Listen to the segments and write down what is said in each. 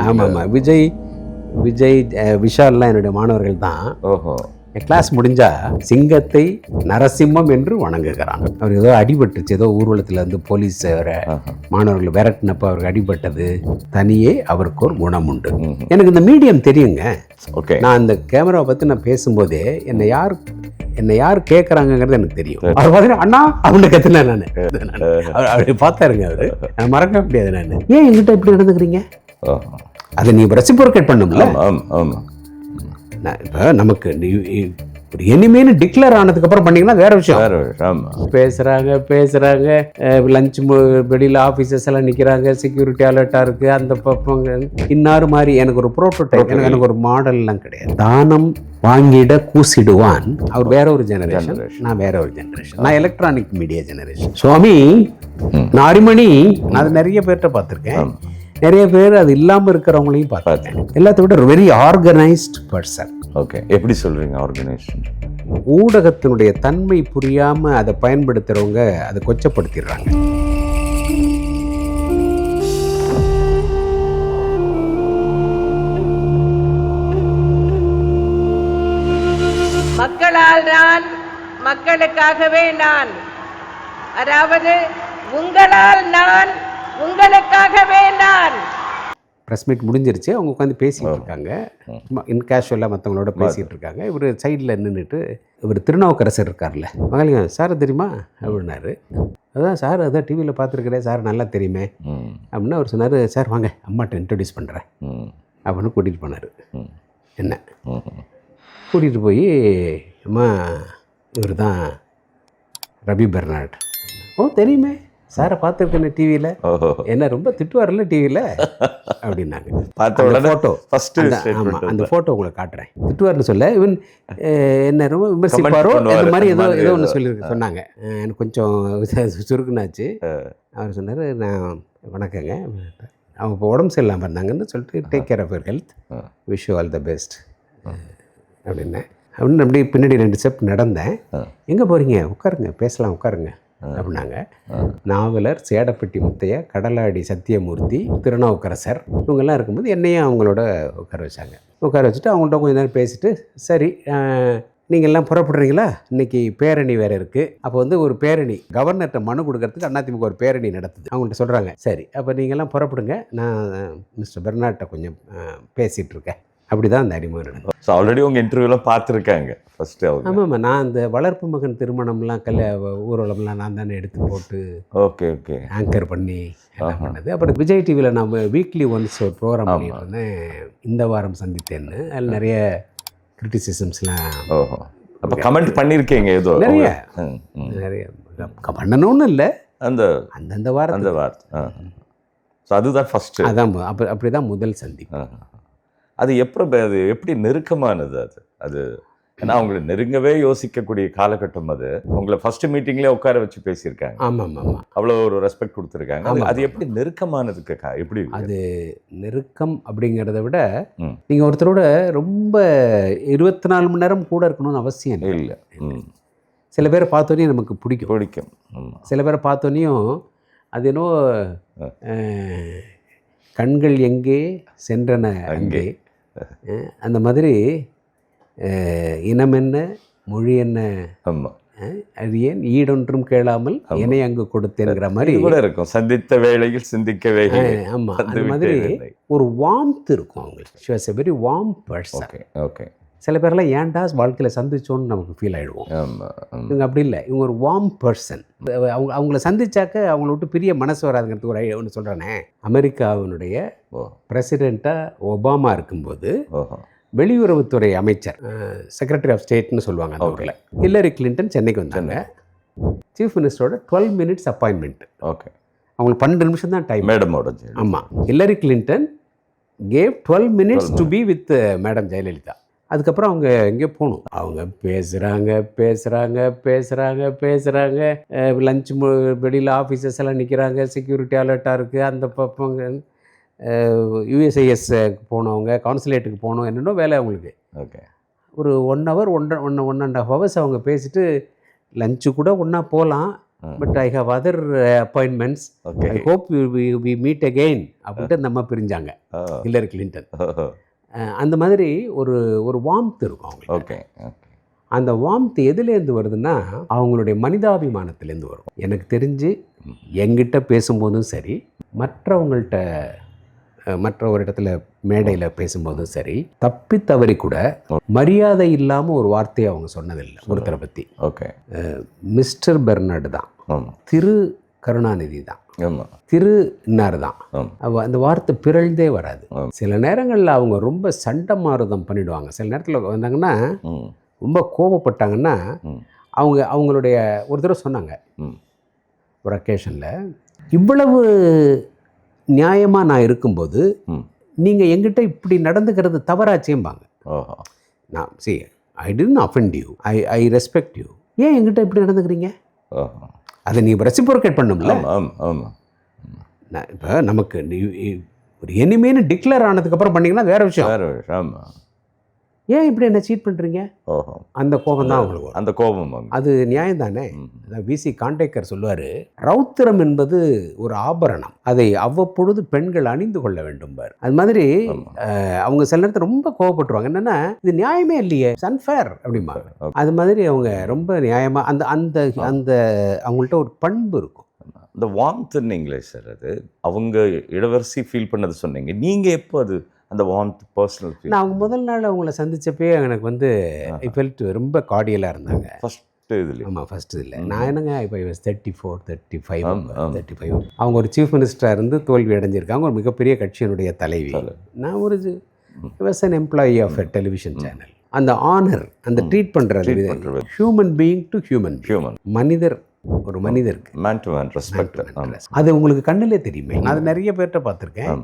ஆமாம், விஜய் விஷால்லாம் என்னுடைய மாணவர்கள் தான். ஓஹோ. என் கிளாஸ் முடிஞ்சா சிங்கத்தை நரசிம்மம் என்று வணங்குகிறான். அவர் ஏதோ அடிபட்டுச்சு, ஏதோ ஊர்வலத்தில் இருந்து போலீஸ் மாணவர்கள் விரட்டினப்போ அவருக்கு அடிபட்டது. தனியே அவருக்கு ஒரு குணம் உண்டு. எனக்கு இந்த மீடியம் தெரியுங்க. ஓகே. நான் அந்த கேமராவை பற்றி நான் பேசும்போதே என்னை யார் கேட்குறாங்கிறது எனக்கு தெரியும். அவர் பார்த்தீங்கன்னா அண்ணா அப்படின்னு கற்றுனேன் நான். அப்படி பார்த்தாருங்க அவர், நான் மறக்க முடியாது. நான் ஏன் என்கிட்ட இப்படி நடந்துக்கிறீங்க, அதை நீ ரெசிப்ரோகேட் பண்ணும்ல. இப்போ நமக்கு ஒரு எனிமேனு டிக்ளேர் ஆனதுக்கு அப்புறம் பண்ணீங்கன்னா வேற விஷயம். பேசுறாங்க லஞ்ச் வெளியில் ஆஃபீஸர்ஸ் எல்லாம் நிற்கிறாங்க, செக்யூரிட்டி அலர்ட்டாக இருக்குது. அந்த பப்பங்க இன்னாறு மாதிரி எனக்கு ஒரு ப்ரோட்டோடைப், எனக்கு ஒரு மாடல்லாம் கிடையாது. தானம் வாங்கிட கூசிடுவான். அவர் வேற ஒரு ஜெனரேஷன், நான் வேற ஒரு ஜெனரேஷன். நான் எலக்ட்ரானிக் மீடியா ஜெனரேஷன். சுவாமி நாரிமணி நான் அது நிறைய பேர்கிட்ட பார்த்துருக்கேன். நிறைய பேர் அது இல்லாமல் இருக்கிறவங்களையும் பார்த்தேன். எல்லாத்த விட வெரி ஆர்கனைஸ்ட் பர்சன். ஓகே. எப்படி சொல்றீங்க ஆர்கனைசேஷன்? ஊடகத்தினுடைய தன்மை புரியாமல் அதை பயன்படுத்துகிறவங்க அதை கொச்சப்படுத்திடுறாங்க. மக்களால் நான், மக்களுக்காகவே நான். அதாவது உங்களால் நான், உங்களுக்காகவே நான். ப்ரெஸ் மீட் முடிஞ்சிருச்சு, அவங்க உட்காந்து பேசிகிட்டு இருக்காங்க. இன்கேஷுவலாக மற்றவங்களோட பேசிகிட்டு இருக்காங்க. இவர் சைடில் நின்றுட்டு, இவர் திருநாவுக்கரசர் இருக்கார்ல, மகளிங்க சார் தெரியுமா அப்படின்னாரு. அதான் சார், அதான் டிவியில் பார்த்துருக்கிறேன் சார், நல்லா தெரியுமே அப்படின்னு அவர் சொன்னார். சார் வாங்க அம்மாட்ட இன்ட்ரடியூஸ் பண்ணுறேன் அப்படின்னு கூட்டிகிட்டு போனார். என்ன கூட்டிகிட்டு போய், அம்மா இவர் தான் ரவி பெர்னாட். ஓ தெரியுமே சாரை பார்த்துருக்கேன் டிவியில், என்ன ரொம்ப திட்டுவார்ல டிவியில் அப்படின்னாங்க. ஃபோட்டோ ஆமாம், அந்த ஃபோட்டோ உங்களுக்கு காட்டுறேன். திட்டுவார்னு சொல்ல, இவன் என்ன ரொம்ப விமர்சிப்பாரோ அந்த மாதிரி ஏதோ ஒன்று சொன்னாங்க. எனக்கு கொஞ்சம் சுருக்குனாச்சு. அவர் சொன்னார், நான் வணக்கங்க, அவங்க இப்போ உடம்பு சரியில்லாமல் இருந்தாங்கன்னு சொல்லிட்டு take care of your health, wish you all the best அப்படின்னு அப்படி பின்னாடி 2 ஸ்டெப் நடந்தேன். எங்கே போகிறீங்க, உட்காருங்க பேசலாம் உட்காருங்க அப்படின்னாங்க. நாவலர் சேடப்பட்டி முத்தையா, கடலாடி சத்தியமூர்த்தி, திருநாவுக்கரசர் இவங்கெல்லாம் இருக்கும்போது என்னையும் அவங்களோட உட்கார வச்சாங்க. உட்கார வச்சுட்டு அவங்கள்ட்ட கொஞ்சம் நேரம் பேசிட்டு, சரி நீங்கள் எல்லாம் புறப்படுறீங்களா, இன்றைக்கி பேரணி வேறு இருக்குது. அப்போ வந்து ஒரு பேரணி கவர்னர்கிட்ட மனு கொடுக்கறதுக்கு அதிமுக ஒரு பேரணி நடத்துது. அவங்கள்ட்ட சொல்கிறாங்க, சரி அப்போ நீங்கள்லாம் புறப்படுங்க, நான் மிஸ்டர் பெர்னாட்டை கொஞ்சம் பேசிகிட்டு இருக்கேன். அப்படி தான் அந்த அறிமுகம் நடந்தது. ஸோ ஆல்ரெடி உங்கள் இன்டர்வியூலாம் பார்த்துருக்காங்க ஃபஸ்ட்டு அவங்க? ஆமாம், நான் அந்த வளர்ப்பு மகன் திருமணம்லாம் ஊர்வலம்லாம் நான் தானே எடுத்து போட்டு ஓகே ஆங்கர் பண்ணி எல்லாம் பண்ணது. அப்புறம் விஜய் டிவியில் நான் வீக்லி ஒன்ஸ் ஒரு ப்ரோக்ராம் பண்ணிட்டு இருந்தேன், இந்த வாரம் சந்தித்தேன்னு. அதில் நிறைய கிரிட்டிசிசம்ஸ்லாம். ஓஹோ. அப்போ கமெண்ட் பண்ணியிருக்கீங்க ஏதோ? நிறைய பண்ணணும்னு இல்லை, அந்தந்த வாரம். ஸோ அதுதான் ஃபஸ்ட்டு. அதான் அப்படி தான் முதல் சந்திப்பு. அது எப்படி நெருக்கமானது அது ஏன்னா அவங்களை நெருங்கவே யோசிக்கக்கூடிய காலகட்டம் அது. உங்களை ஃபர்ஸ்ட் மீட்டிங்லேயே உட்கார வச்சு பேசியிருக்காங்க. ஆமாம், அவ்வளோ ஒரு ரெஸ்பெக்ட் கொடுத்துருக்காங்க. அது எப்படி நெருக்கமானதுக்கு எப்படி? அது நெருக்கம் அப்படிங்கிறத விட, நீங்கள் ஒருத்தரோட ரொம்ப 24 மணி நேரம் கூட இருக்கணும்னு அவசியம் இல்லை. சில பேரை பார்த்தோன்னே நமக்கு பிடிக்கும். சில பேரை பார்த்தோன்னையும் அது என்னோ கண்கள் எங்கே சென்றன அங்கே, அந்த மாதிரி இனம் என்ன மொழி என்ன அது ஏன் ஈடொன்றும் கேளாமல் என்னை அங்கு கொடுத்தேங்கிற மாதிரி கூட இருக்கும். சந்தித்த வேளையில் சிந்திக்கவே. ஆமாம், அந்த மாதிரி ஒரு வார்ம்த் இருக்கும் அவங்களுக்கு. She was a very warm person. Okay. சில பேரெல்லாம் ஏன்டா வாழ்க்கையில் சந்திச்சோன்னு நமக்கு ஃபீல் ஆகிடுவோம். இவங்க அப்படி இல்லை, இவங்க ஒரு வார்ம் பர்சன். அவங்கள சந்திச்சாக்க அவங்கள விட்டு பிரிய மனசு வராதுங்கிறதுக்கு ஒரு ஒன்று சொல்கிறேனே. அமெரிக்காவினுடைய பிரசிடெண்ட்டாக ஒபாமா இருக்கும்போது வெளியுறவுத்துறை அமைச்சர், செக்ரட்டரி ஆஃப் ஸ்டேட்னு சொல்லுவாங்க அந்த ஊரில், ஹில்லரி கிளின்டன் சென்னைக்கு வந்தாங்க. சீஃப் மினிஸ்டரோட 12 minutes அப்பாயின்மெண்ட். ஓகே. அவங்களுக்கு 12 நிமிஷம் தான் டைம். மேடமோட. ஆமாம், Hillary Clinton gave 12 minutes to be with madam Jayalalithaa. அதுக்கப்புறம் அவங்க எங்கேயோ போகணும். அவங்க பேசுகிறாங்க. லஞ்ச் வெளியில் ஆஃபீஸர்ஸ் எல்லாம் நிற்கிறாங்க, செக்யூரிட்டி அலர்ட்டாக இருக்குது. அந்த பப்பங்க யூஎஸ்ஐஎஸ் போனவங்க, கான்சுலேட்டுக்கு போகணும், என்னென்னோ வேலை அவங்களுக்கு. ஓகே. ஒரு 1 hour 1.5 hours அவங்க பேசிட்டு லஞ்சு கூட ஒன்றா போகலாம், but I have other appointments, okay. I hope we meet again அப்படின்ட்டு அந்த அம்மா பிரிஞ்சாங்க, ஹில்லரி கிளின்டன். அந்த மாதிரி ஒரு ஒரு வார்ம்த் இருக்கும் அவங்களுக்கு. ஓகே. அந்த வார்ம்த் எதுலேருந்து வருதுன்னா அவங்களுடைய மனிதாபிமானத்துலேருந்து வரும். எனக்கு தெரிஞ்சு என்கிட்ட பேசும்போதும் சரி, மற்றவங்கள்ட்ட மற்ற ஒரு இடத்துல மேடையில் பேசும்போதும் சரி, தப்பி தவறி கூட மரியாதை இல்லாமல் ஒரு வார்த்தையை அவங்க சொன்னதில்லை ஒருத்தரை பற்றி. ஓகே. மிஸ்டர் பெர்னார்டு தான், திரு கருணாநிதி தான், திரு இன்னார் தான். அந்த வார்த்தை பிறழ்ந்தே வராது. சில நேரங்களில் அவங்க ரொம்ப சண்டை மாறுதம் பண்ணிடுவாங்க. சில நேரத்தில் வந்தாங்கன்னா ரொம்ப கோபப்பட்டாங்கன்னா அவங்களுடைய ஒரு தடவை சொன்னாங்க ஒரு அக்கேஷனில், இவ்வளவு நியாயமாக நான் இருக்கும்போது நீங்கள் எங்கிட்ட இப்படி நடந்துக்கிறது தவறாச்சேம்பாங்க. நான் I didn't offend you, I respect you, ஏன் எங்கிட்ட இப்படி நடந்துக்கிறீங்க? அதை நீ ரெசிப்ரோகேட் பண்ணும்ல. இப்போ நமக்கு ஒரு எனிமேனு டிக்ளேர் ஆனதுக்கப்புறம் பண்ணிங்கன்னா வேறு விஷயம். ஏன் இப்படி என்ன சீட் பண்ணுறீங்க? அந்த கோபம் தான் அவங்களுக்கு. அந்த கோபம் அது நியாயம் தானே. விசி காண்டேக்கர் சொல்லுவார், ரௌத்திரம் என்பது ஒரு ஆபரணம், அதை அவ்வப்பொழுது பெண்கள் அணிந்து கொள்ள வேண்டும் பார். அது மாதிரி அவங்க சில நேரத்தில் ரொம்ப கோவப்பட்டுருவாங்க. என்னென்னா இது நியாயமே இல்லையே, அன்ஃபேர் அப்படிம்பாங்க. அது மாதிரி அவங்க ரொம்ப நியாயமாக அந்த அந்த அந்த அவங்கள்ட்ட ஒரு பண்பு இருக்கும். இந்த வார்ம்த்னீங்களே சார், அது அவங்க இளவரசி ஃபீல் பண்ணது சொன்னீங்க. நீங்கள் எப்போ அது அந்த வார்ம்த் பர்சனல் ஃபீல்? நான் அவங்க முதல் நாள் அவங்கள சந்தித்தப்பே எனக்கு வந்து ஐ ஃபெல்ட் ரொம்ப கார்டியலாக இருந்தாங்க. ஃபஸ்ட்டு இதில்? ஆமாம், ஃபஸ்ட்டு இதில். நான் என்னங்க இப்போ 34, 35 அவங்க ஒரு சீஃப் மினிஸ்டராக இருந்து தோல்வி அடைஞ்சிருக்காங்க, ஒரு மிகப்பெரிய கட்சியினுடைய தலைவி. நான் ஒரு was an employee of a television channel. அந்த ஆனர், அந்த ட்ரீட் பண்ணுறது ஹியூமன் பீயிங் டு ஹியூமன், மனிதர், ஒரு மனிதருக்கு மேன் டு மேன் ரெஸ்பெக்ட், அது உங்களுக்கு கண்ணிலே தெரியுமே. நான் அது நிறைய பேர்கிட்ட பார்த்துருக்கேன்,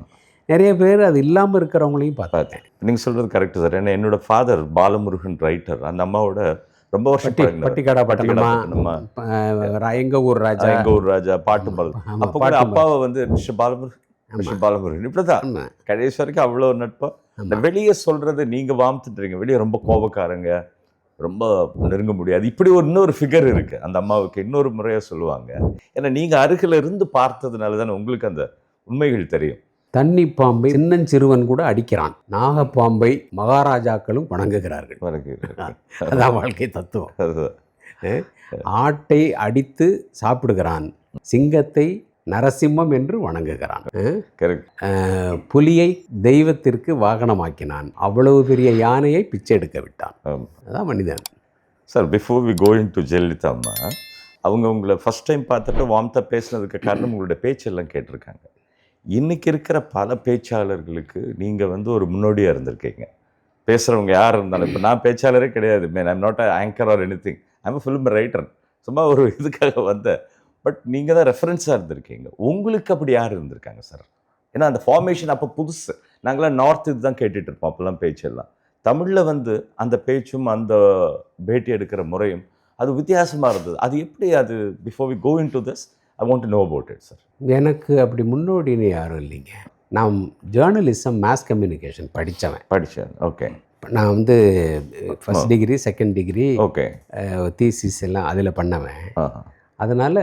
நிறைய பேர் அது இல்லாமல் இருக்கிறவங்களையும் பார்த்தேன். நீங்கள் சொல்கிறது கரெக்டு சார். ஏன்னா என்னோட ஃபாதர் பாலமுருகன் ரைட்டர், அந்த அம்மாவோட ரொம்ப வருஷம் பட்டிக்காடா பட்டணமா, எங்கள் ஊர் ராஜா, எங்கள் ஊர் ராஜா, பாட்டு பாடல். அப்போ கூட அப்பாவை வந்து மிஸ்டர் பாலமுருகன் இப்படி தான் கடைசி வரைக்கும் அவ்வளோ நட்பா. இந்த வெளியே சொல்கிறது நீங்கள் வார்த்துட்டுறீங்க, வெளியே ரொம்ப கோபக்காரங்க, ரொம்ப நெருங்க முடியாது, இப்படி இன்னொரு ஃபிகர் இருக்குது அந்த அம்மாவுக்கு. இன்னொரு முறையாக சொல்லுவாங்க, ஏன்னா நீங்கள் அருகில் இருந்து பார்த்ததுனால தானே உங்களுக்கு அந்த உண்மைகள் தெரியும். தண்ணி பாம்பை சின்னஞ்சிறுவன் கூட அடிக்கிறான், நாகப்பாம்பை மகாராஜாக்களும் வணங்குகிறார்கள். அதான் வாழ்க்கை தத்துவம். ஆட்டை அடித்து சாப்பிடுகிறான், சிங்கத்தை நரசிம்மம் என்று வணங்குகிறான், புலியை தெய்வத்திற்கு வாகனமாக்கினான், அவ்வளவு பெரிய யானையை பிச்சை எடுக்க விட்டான். அதான் மனிதன். Sir, before we going to Jayalalithaa அம்மா, அவங்க உங்களை ஃபஸ்ட் டைம் பார்த்துட்டு வார்ம்த்தா பேசினதுக்கு காரணம் உங்களுடைய பேச்செல்லாம் கேட்டிருக்காங்க. இன்றைக்கி இருக்கிற பல பேச்சாளர்களுக்கு நீங்கள் வந்து ஒரு முன்னோடியாக இருந்திருக்கீங்க. பேசுகிறவங்க யார் இருந்தாலும், இப்போ நான் பேச்சாளரே கிடையாது, I'm not a anchor or anything, I'm a film writer, சும்மா ஒரு இதுக்காக வந்தேன். பட் நீங்கள் தான் ரெஃபரன்ஸாக இருந்திருக்கீங்க. உங்களுக்கு அப்படி யார் இருந்திருக்காங்க சார்? ஏன்னா அந்த ஃபார்மேஷன் அப்போ புதுசு, நாங்களாம் நார்த் இது தான் கேட்டுட்டு இருப்போம் அப்போல்லாம் பேச்செல்லாம். தமிழில் வந்து அந்த பேச்சும் அந்த பேட்டி எடுக்கிற முறையும் அது வித்தியாசமாக இருந்தது. அது எப்படி? அது before we go into this I want to know about it sir. எனக்கு அப்படி முன்னோடின்னு யாரும் இல்லைங்க. நான் ஜேர்னலிசம், மாஸ் கம்யூனிகேஷன் படித்தேன். ஓகே. நான் வந்து first degree, second degree, okay, thesis எல்லாம் அதில் பண்ணவேன். அதனால்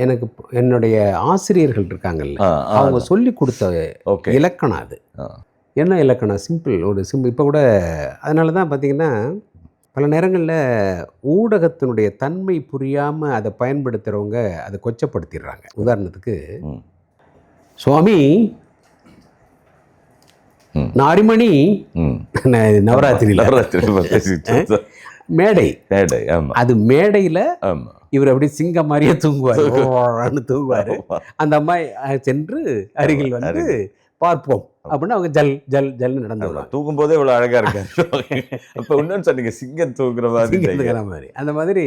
எனக்கு என்னுடைய ஆசிரியர்கள் இருக்காங்கல்ல, அவங்க சொல்லி கொடுத்த இலக்கணம் அது. என்ன இலக்கணம்? சிம்பிள். இப்போ கூட அதனால தான் பார்த்திங்கன்னா பல நேரங்களில் ஊடகத்தினுடைய தன்மை புரியாமல் அதை பயன்படுத்துகிறவங்க அதை கொச்சப்படுத்திடுறாங்க. உதாரணத்துக்கு, சுவாமி நாரிமணி நவராத்திரி மேடை, அது மேடையில் இவர் அப்படி சிங்கம் மாதிரியே தூங்குவார். அந்த அம்மா சென்று அருகில் வந்து பார்ப்போம் அப்படின்னு அவங்க ஜல் ஜல் ஜல்னு நடந்து வருவாங்க. தூங்கும் போதே இவ்வளோ அழகாக இருக்காரு. இப்போ இன்னொன்று சொன்னீங்க, சிங்கம் தூங்குற மாதிரி. அந்த மாதிரி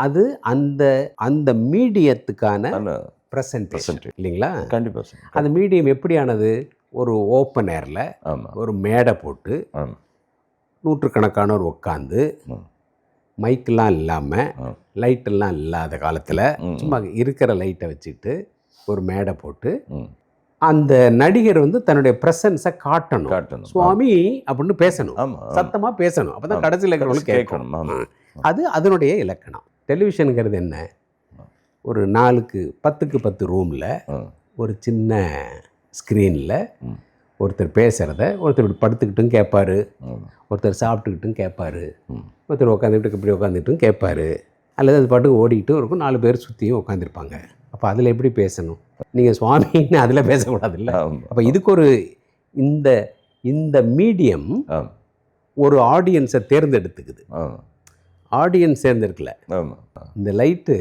அது அந்த அந்த மீடியத்துக்கான ப்ரெசன்டேஷன் இல்லைங்களா? கண்டிப்பாக. அந்த மீடியம் எப்படியானது? ஒரு ஓப்பன் ஏரில் ஒரு மேடை போட்டு நூற்றுக்கணக்கானோர் உட்காந்து, மைக்கெல்லாம் இல்லாமல், லைட்டெல்லாம் இல்லாத காலத்தில் சும்மா இருக்கிற லைட்டை வச்சுக்கிட்டு ஒரு மேடை போட்டு அந்த நடிகர் வந்து தன்னுடைய பிரசன்ஸை காட்டணும். சுவாமி அப்படின்னு பேசணும், சத்தமாக பேசணும். அப்போ தான் கடைசியில் இருக்கிறவங்களுக்கு கேட்கணும். அது அதனுடைய இலக்கணம். டெலிவிஷனுங்கிறது என்ன? ஒரு 10x10 ரூமில் ஒரு சின்ன ஸ்க்ரீனில் ஒருத்தர் பேசுகிறத ஒருத்தர் இப்படி படுத்துக்கிட்டும் கேட்பார், ஒருத்தர் சாப்பிட்டுக்கிட்டும் கேட்பார், ஒருத்தர் உட்காந்துக்கிட்டு இப்படி உட்காந்துக்கிட்டும் கேட்பார், அல்லது அது பாட்டுக்கு ஓடிக்கிட்டும் இருக்கும், 4 பேர் சுற்றியும் உட்காந்துருப்பாங்க. அப்போ அதில் எப்படி பேசணும்? நீங்கள் சுவாமின்னு அதில் பேசக்கூடாதுல்ல. அப்போ இதுக்கு ஒரு இந்த மீடியம் ஒரு ஆடியன்ஸை தேர்ந்தெடுத்துக்குது. ஆடியன்ஸ் தேர்ந்தெடுக்கல, இந்த லைட்டு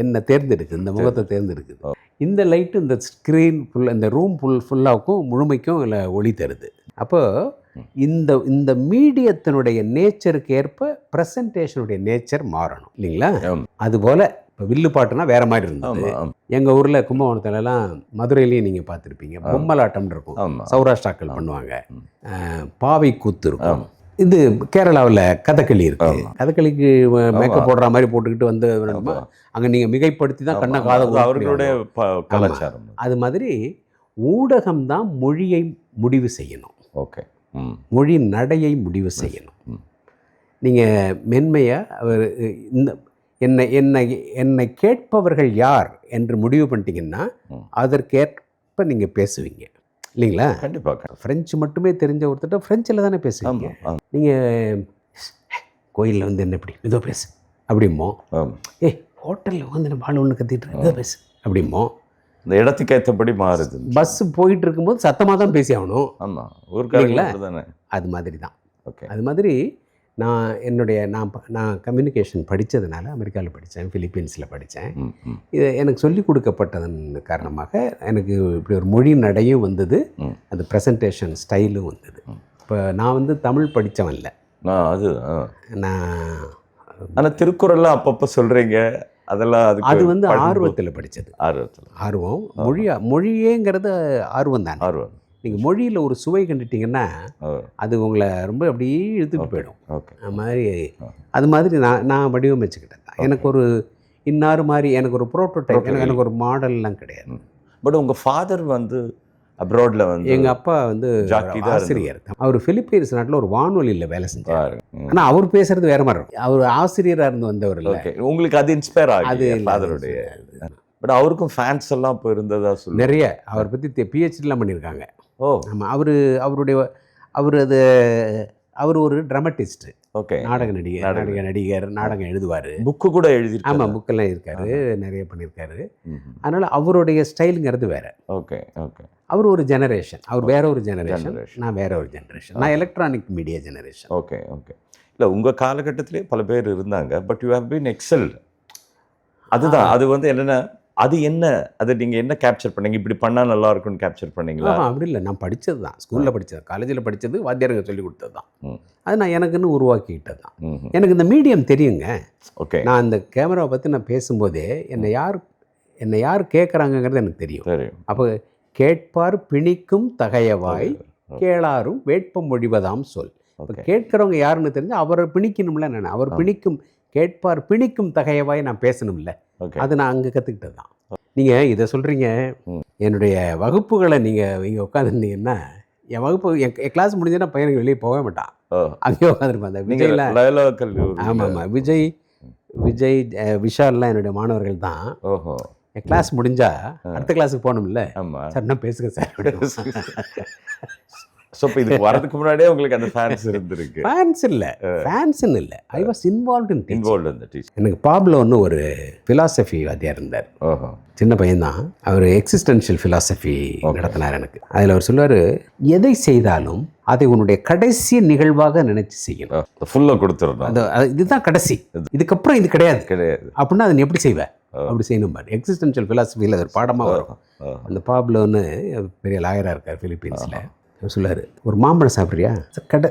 என்னை தேர்ந்தெடுக்குது, இந்த முகத்தை தேர்ந்தெடுக்குது. இந்த லைட்டு இந்த ஸ்க்ரீன் ஃபுல்லாக, இந்த ரூம் ஃபுல்லாவுக்கும் முழுமைக்கும் இல்லை ஒளி தருது. அப்போது இந்த மீடியத்தினுடைய நேச்சருக்கு ஏற்ப ப்ரெசன்டேஷனுடைய நேச்சர் மாறணும் இல்லைங்களா? அதுபோல் இப்போ வில்லு பாட்டுனா வேறு மாதிரி இருந்தது. எங்கள் ஊரில் கும்பகோணத்துலலாம், மதுரையிலையும் நீங்கள் பார்த்துருப்பீங்க, பொம்மலாட்டம்னு இருக்கும், சௌராஷ்டிராக்கள் பண்ணுவாங்க, பாவை கூத்து இருக்கும். இது கேரளாவில் கதகளி இருக்கு. கதகளிக்கு மேக்கப் போடுற மாதிரி போட்டுக்கிட்டு வந்து அங்கே நீங்கள் மிகைப்படுத்தி தான் கண்ணை காதை அவர்களுடைய கலாச்சாரம். அது மாதிரி ஊடகம் தான் மொழியை முடிவு செய்யணும். ஓகே, மொழி நடையை முடிவு செய்யணும். நீங்கள் மென்மையாக அவர் இந்த என்னை கேட்பவர்கள் யார் என்று முடிவு பண்ணிட்டீங்கன்னா அதற்கேற்ப நீங்கள் பேசுவீங்க இல்லைங்களா? கண்டிப்பாக. ஃப்ரெஞ்சு மட்டுமே தெரிஞ்ச ஒருத்தட்ட ஃப்ரெஞ்சில் தானே பேசுவீங்க. நீங்கள் கோயிலில் வந்து என்ன இப்படி இதோ பேசு அப்படிமோ, ஹோட்டலில் வந்து பால் ஒன்று கத்திட்டு இதோ பேசு அப்படிமோ. இந்த இடத்துக்கு ஏற்றபடி மாறுது. பஸ்ஸு போயிட்டு இருக்கும்போது சத்தமாக தான் பேசி ஆகணும். ஆமாம், ஊருக்காரங்களா தானே. அது மாதிரி தான். ஓகே, அது மாதிரி நான் கம்யூனிகேஷன் படித்ததுனால அமெரிக்காவில் படித்தேன், ஃபிலிப்பீன்ஸில் படித்தேன். இது எனக்கு சொல்லிக் கொடுக்கப்பட்டதன் காரணமாக எனக்கு இப்படி ஒரு மொழி நடையும் வந்தது, அந்த ப்ரெசன்டேஷன் ஸ்டைலும் வந்தது. இப்போ நான் வந்து தமிழ் படித்தவன் இல்லை. நான் ஆனால் திருக்குறள்லாம் அப்பப்போ சொல்கிறீங்க, அதெல்லாம் அது வந்து ஆர்வத்தில் படித்தது. ஆர்வம் மொழியேங்கிறது ஆர்வம் தான். ஆர்வம். நீங்கள் மொழியில் ஒரு சுவை கண்டுட்டிங்கன்னா அது உங்களை ரொம்ப அப்படியே இழுத்துட்டு போயிடும். அது மாதிரி நான் வடிவமைச்சுக்கிட்டேன் தான். எனக்கு ஒரு இன்னாறு மாதிரி எனக்கு ஒரு ப்ரோட்டோடைப், எனக்கு ஒரு மாடல்லாம் கிடையாது. பட் உங்கள் ஃபாதர் வந்து அப்ராடில் வந்து, எங்கள் அப்பா வந்து ஆசிரியர். அவர் ஃபிலிப்பீன்ஸ் நாட்டில் ஒரு வானொலியில் வேலை செஞ்சார். ஆனால் அவர் பேசுறது வேற மாதிரி இருக்கும். அவர் ஆசிரியராக இருந்து வந்தவர் இல்லை. உங்களுக்கு அது இன்ஸ்பயர் ஆகுது ஃபாதருடைய. பட் அவருக்கும் ஃபேன்ஸ் எல்லாம் இப்போ இருந்ததா சொல்லி நிறைய அவரை பற்றி பிஹெச்டிலாம் பண்ணியிருக்காங்க. ஆமாம், அவர் ஒரு ட்ராமட்டிஸ்ட். ஓகே, நாடக நடிகர், நாடகம் எழுதுவார், புக்கு கூட எழுதி. ஆமாம், புக்கெல்லாம் இருக்காரு, நிறைய பண்ணியிருக்காரு. அதனால் அவருடைய ஸ்டைலுங்கிறது வேற. Okay okay. அவர் ஒரு ஜெனரேஷன், அவர் வேற ஒரு ஜெனரேஷன், நான் வேற ஒரு ஜெனரேஷன், நான் electronic media generation. Okay okay. இல்லை, உங்கள் காலகட்டத்திலே பல பேர் இருந்தாங்க, பட் யூ ஹேவ் பீன் எக்ஸல்ட். அதுதான், அது வந்து என்னென்னா, அது என்ன, அது நீங்கள் என்ன கேப்சர் பண்ணீங்க, இப்படி பண்ணால் நல்லா இருக்கும்னு கேப்சர் பண்ணீங்களா? அப்படி இல்லை, நான் படித்தது தான், ஸ்கூலில் படித்தது, காலேஜில் படித்தது, வாத்தியாருங்க சொல்லி கொடுத்தது தான். அது நான் எனக்குன்னு உருவாக்கிக்கிட்டது தான். எனக்கு இந்த மீடியம் தெரியுங்க. ஓகே, நான் இந்த கேமராவை பற்றி நான் பேசும்போதே என்னை யார் கேட்குறாங்கங்கிறது எனக்கு தெரியும். அப்போ கேட்பார் பிணிக்கும் தகையவாய் கேளாரும் வேட்பம் மொழிவதாம் சொல். இப்போ கேட்குறவங்க யாருன்னு தெரிஞ்சு அவரை பிணிக்கணும்ல. நான் அவர் பிணிக்கும், கேட்பார் பிணிக்கும் தகையவாய் நான் பேசணும்ல. அது நான் அங்கே கற்றுக்கிட்டது தான். நீங்கள் இதை சொல்கிறீங்க, என்னுடைய வகுப்புகளை நீங்கள் இங்கே உட்காந்துருந்தீங்கன்னா, என் வகுப்பு என் கிளாஸ் முடிஞ்சதுன்னா பையனுக்கு வெளியே போகவே மாட்டான், அங்கேயே உட்காந்துருப்பான். அந்த விஜய்லாம், ஆமாம், விஜய் விஷால்லாம் என்னுடைய மாணவர்கள் தான். என் கிளாஸ் முடிஞ்சா அடுத்த கிளாஸுக்கு போகணும்ல, சார் நான் பேசுங்க சார். ஸோ இப்போ இதுக்கு வரதுக்கு முன்னாடியே உங்களுக்கு அந்த ஃபேன்ஸ் இருந்திருக்கு? ஃபேன்ஸ்ன்னு இல்லை, I was involve in teaching. எனக்கு பாப்லோன்னு ஒரு ஃபிலாசபி வாத்தியார் இருந்தார். சின்ன பையன்தான் அவர். எக்ஸிஸ்டென்ஷியல் ஃபிலாசபி நடத்தினார் எனக்கு. அதில் அவர் சொல்லுவார், எதை செய்தாலும் அதை உன்னுடைய கடைசி நிகழ்வாக நினைச்சு செய்யணும். ஃபுல்லாக கொடுத்துருந்தோம், இதுதான் கடைசி, இதுக்கப்புறம் இது கிடையாது அப்படின்னா அதை நீ எப்படி செய்வேன், அப்படி செய்யணும் பாரு. எக்ஸிஸ்டென்ஷியல் ஃபிலாசபியில் அது ஒரு பாடமாக வரும். அந்த பாப்லோன்னு பெரிய லாயராக இருக்கார் ஃபிலிப்பீன்ஸில். சொல்லாரு, ஒரு மாம்பழம் சாப்பிட்றியா,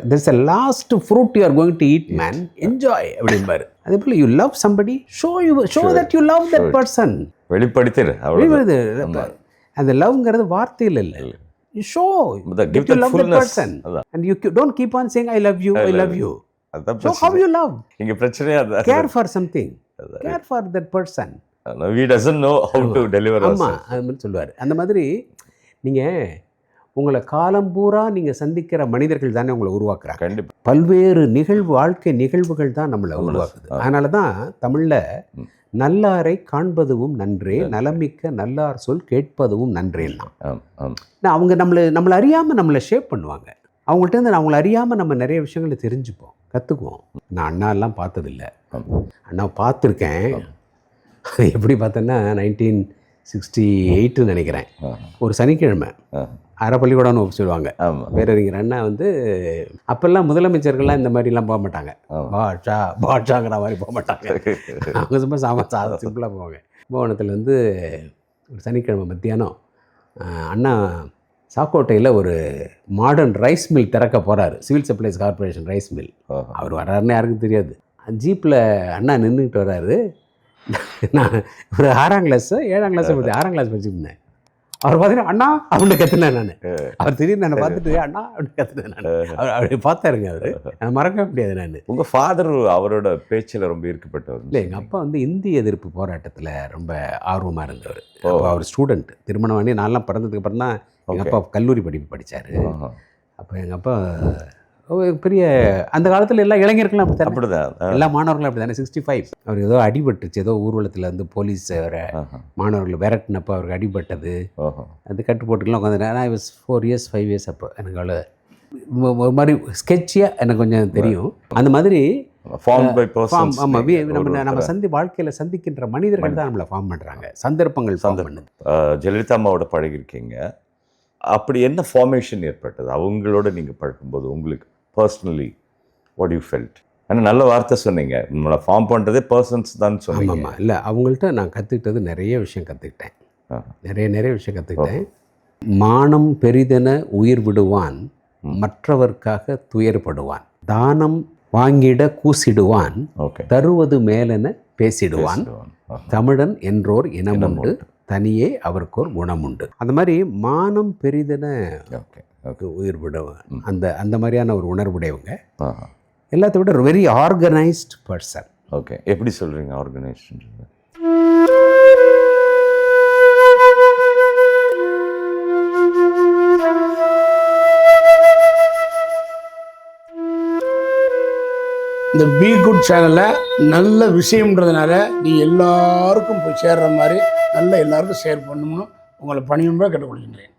there's a last fruit you are going to eat man, enjoy அப்படிம்பாரு. அதே போல் you love somebody, show that you love that person. வெளிப்படுத்திரு. அந்த லவ்ங்கிறது வார்த்தையில் இல்லை, you show that you love that person and you don't keep on saying I love you, I love you. Show how you love. இங்க பிரச்சனையே அதான். Care for something, care for that person. He doesn't know how to deliver. ஆமாம், அது மாதிரி சொல்லுவார். அந்த மாதிரி நீங்கள் உங்களை காலம் பூரா நீங்கள் சந்திக்கிற மனிதர்கள் தானே உங்களை உருவாக்குறாங்க. கண்டிப்பாக. பல்வேறு வாழ்க்கை நிகழ்வுகள் தான் நம்மளை உருவாக்குது. அதனால தான் தமிழில் நல்லாரை காண்பதுவும் நன்றே, நலமிக்க நல்லார் சொல் கேட்பதுவும் நன்றேன்னா. அவங்க நம்மளை அறியாமல் நம்மளை ஷேப் பண்ணுவாங்க. அவங்கள்ட்ட இருந்து அவங்கள அறியாமல் நம்ம நிறைய விஷயங்களை தெரிஞ்சுப்போம், கற்றுக்குவோம். நான் அண்ணாலாம் பார்த்ததில்லை, அண்ணா பார்த்துருக்கேன். அது எப்படி பார்த்தேன்னா 1968 நினைக்கிறேன். ஒரு சனிக்கிழமை அரை பள்ளிக்கூடம்னு சொல்லுவாங்க. பேரறிஞர் அண்ணா வந்து அப்போல்லாம் முதலமைச்சர்கள்லாம் இந்த மாதிரிலாம் போக மாட்டாங்க, பாட்ஷாங்கிற மாதிரி போக மாட்டாங்க. அவங்க சும்மா சிம்பிளாக போவாங்க. கும்பகோணத்தில் வந்து ஒரு சனிக்கிழமை மத்தியானம் அண்ணா சாக்கோட்டையில் ஒரு மாடர்ன் ரைஸ் மில் திறக்க போகிறாரு, civil supplies corporation rice mill. அவர் வர்றாருன்னு யாருக்கும் தெரியாது. ஜீப்பில் அண்ணா நின்றுக்கிட்டு வர்றாரு. நான் ஒரு 6ஆம் கிளாஸ் 7ஆம் கிளாஸ் 6ஆம் கிளாஸ் படிச்சுருந்தேன். அவர் பார்த்தீங்கன்னா அண்ணா அப்படின்னு கற்றுனேன் நான். அவர் திடீர்னு என்னை பார்த்துட்டு அண்ணா அப்படின்னு கற்றுனேன் நான். அப்படி பார்த்தாருங்க. அவர் நான் மறக்க முடியாது. நான் உங்கள் ஃபாதர் அவரோட பேச்சில் ரொம்ப ஈர்க்கப்பட்டவர் இல்லை. எங்கள் அப்பா வந்து இந்தி எதிர்ப்பு போராட்டத்தில் ரொம்ப ஆர்வமாக இருந்தவர். அவர் ஸ்டூடெண்ட். திருமணம் பண்ணி நான்லாம் பிறந்ததுக்கு அப்புறம் தான் எங்கள் அப்பா கல்லூரி படிப்பு படித்தார். அப்போ எங்கள் அப்பா பெரிய அந்த காலத்தில் எல்லா இளைஞர்களும் அப்படிதான், எல்லா மாணவர்களும் அப்படி தானே. 65 அவர் ஏதோ அடிபட்டுச்சு, ஏதோ ஊர்வலத்தில் வந்து போலீஸ் மாணவர்கள் விரட்டினப்போ அவருக்கு அடிபட்டது. அது கட்டு போட்டுக்கலாம் உட்காந்து. நான் 4 இயர்ஸ் 5 இயர்ஸ் அப்போ எனக்கு அவ்வளோ ஒரு மாதிரி ஸ்கெட்சியாக எனக்கு கொஞ்சம் தெரியும். அந்த மாதிரி நம்ம வாழ்க்கையில் சந்திக்கின்ற மனிதர்கள் தான் நம்மளை ஃபார்ம் பண்ணுறாங்க, சந்தர்ப்பங்கள் ஃபார்ம் பண்ணுது. ஜெயலலிதா அம்மாவோட பழகிருக்கீங்க, அப்படி என்ன ஃபார்மேஷன் ஏற்பட்டது அவங்களோட நீங்கள் பழகும்போது உங்களுக்கு பர்சனலி வாட் யூ ஃபெல்ட்? ஆனால் நல்ல வார்த்தை சொன்னீங்க, நம்மளை ஃபார்ம் பண்ணுறதே பர்சன்ஸ் தான் சொன்னீங்க. ஆமாம். இல்லை, அவங்கள்ட்ட நான் கற்றுக்கிட்டது நிறைய விஷயம் கற்றுக்கிட்டேன். நிறைய விஷயம் கற்றுக்கிட்டேன். மானம் பெரிதென உயிர் விடுவான், மற்றவர்க்காக துயர்படுவான், தானம் வாங்கிட கூசிடுவான், தருவது மேலென பேசிடுவான், தமிழன் என்றோர் இனமுண்டு, தனியே அவருக்கோர் குணமுண்டு. அந்த மாதிரி மானம் பெரிதென உயிர் விடுவான், அந்த மாதிரியான ஒரு உணர்வுடையவங்க. எல்லாத்த விட வெரி ஆர்கனைஸ்ட் பர்சன். ஓகே, எப்படி சொல்கிறீங்க ஆர்கனைஸ்ட்? இந்த பி குட் சேனலில் நல்ல விஷயம்ன்றதுனால நீ எல்லாருக்கும் போய் சேர்ற மாதிரி நல்ல எல்லாருக்கும் ஷேர் பண்ணணும்னு உங்களை பணியும்பா கேட்டுக்கொள்கின்றேன்.